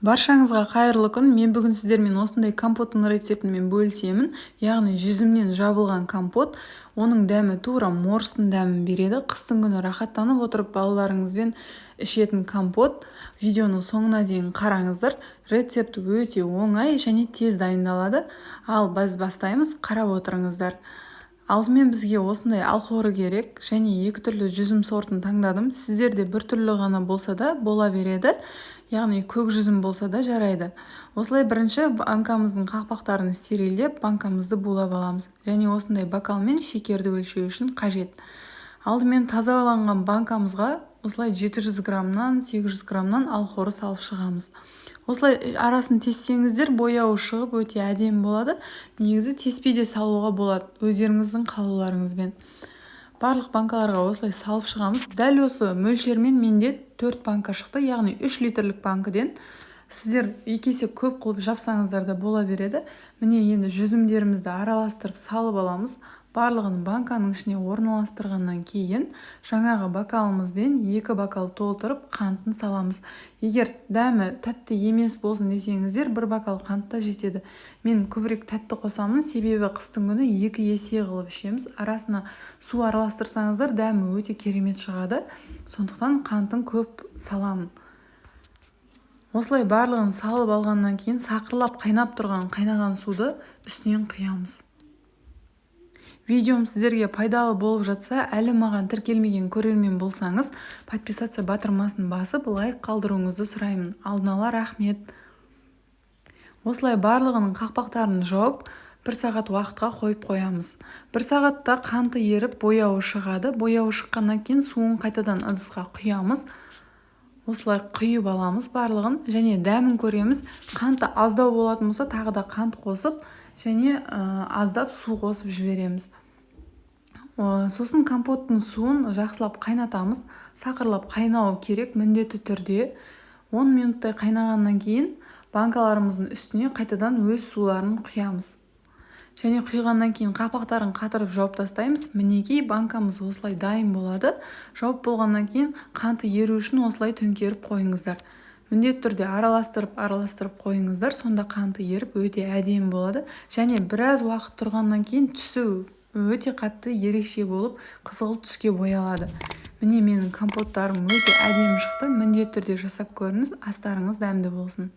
Баршаңызға қайырлы күн. Мен бүгін сіздермен осындай компоттың рецептімен бөлісемін. Яғни жүзімнен жабылған компот. Оның дәмі тура морстың дәмін береді. Қыстың күні рахаттанып отырып балаларыңызбен ішетін компот. Видеоны соңына дейін қараңыздар. Рецепт өте оңай және тез дайындалады. Ал біз бастаймыз, қарап отырыңыздар. Алдымен бізге осындай алхоры керек, және екі түрлі жүзім сортын таңдадым. Сіздерде бір түрлі ғана болса да бола береді. Яғни көк жүзім болса да жарайды. Осылай бірінші банкамыздың қақпақтарын стерильдеп, банкамызды булап аламыз. Және осындай бокалмен шекерді өлшеу үшін қажет. Алдымен тазаланған банкамызға осылай 700 граммнан 800 граммнан алхоры салып шығамыз. Осылай арасын тессеңіздер, бояуы шығып өте әдемі болады. Негізі теспей де салуға болады, өздеріңіздің қалауларыңызбен. Барлық банкаларға осылай салып шығамыз. Дәл осы мөлшермен менде 4 банка шықты, яғни 3 литрлік банкіден. Сіздер екесе көп қылып жапсаңыздар да бола береді. Міне енді жүзімдерімізді араластырып салып аламыз. Барлығын банканың ішіне орналастырғаннан кейін жаңағы бокалымызбен 2 бокал толтырып қантын саламыз. Егер дәмі тәтті емес болсын десеңіздер, 1 бокал қант та жетеді. Мен көбірек тәтті қосамын, себебі қыстың күні 2 есе қылып ішеміз. Арасына су араластырсаңыздар, дәмі өте керемет шығады. Сондықтан қантын көп саламын. Осылай барлығын салып алғаннан кейін сақырлап қайнап тұрған қайнаған суды үстінен құямыз. Видеом сіздерге пайдалы болып жатса, әлі маған тіркелмеген көрермен болсаңыз, подписаться батырмасын басып, лайк қалдыруыңызды сұраймын. Алдын ала рахмет. Осылай барлығының қақпақтарын жауып, 1 сағат уақытқа қойып қоямыз. 1 сағатта қанты еріп, бояуы шығады. Бояуы шыққаннан кейін суын қайтадан ыдысқа құямыз. Осылай құйып аламыз барлығын, және дәмін көреміз. Қанты аздау болатын болса, тағы да қант қосып, және аздап су қосып жібереміз. Сосын компоттың суын жақсылап қайнатамыз. Сақырлап қайнауы керек міндетті түрде. 10 минуттай қайнағаннан кейін банкаларымыздың үстіне қайтадан өз суларын құямыз. Және құйғаннан кейін қақпақтарын қатырып жауып тастаймыз. Мінекей банкамыз осылай дайын болады. Жауып болғаннан кейін қанты еру үшін осылай төңкеріп қойыңыздар. Міндетті түрде араластырып қойыңыздар, сонда қанты еріп өте әдемі болады. Және біраз уақыт тұрғаннан кейін түсі өте қатты ерекше болып, қызғылт түске боялады. Міне менің компоттарым өте әдемі шықты. Міндетті түрде жасап көріңіз, астарыңыз дәмді болсын.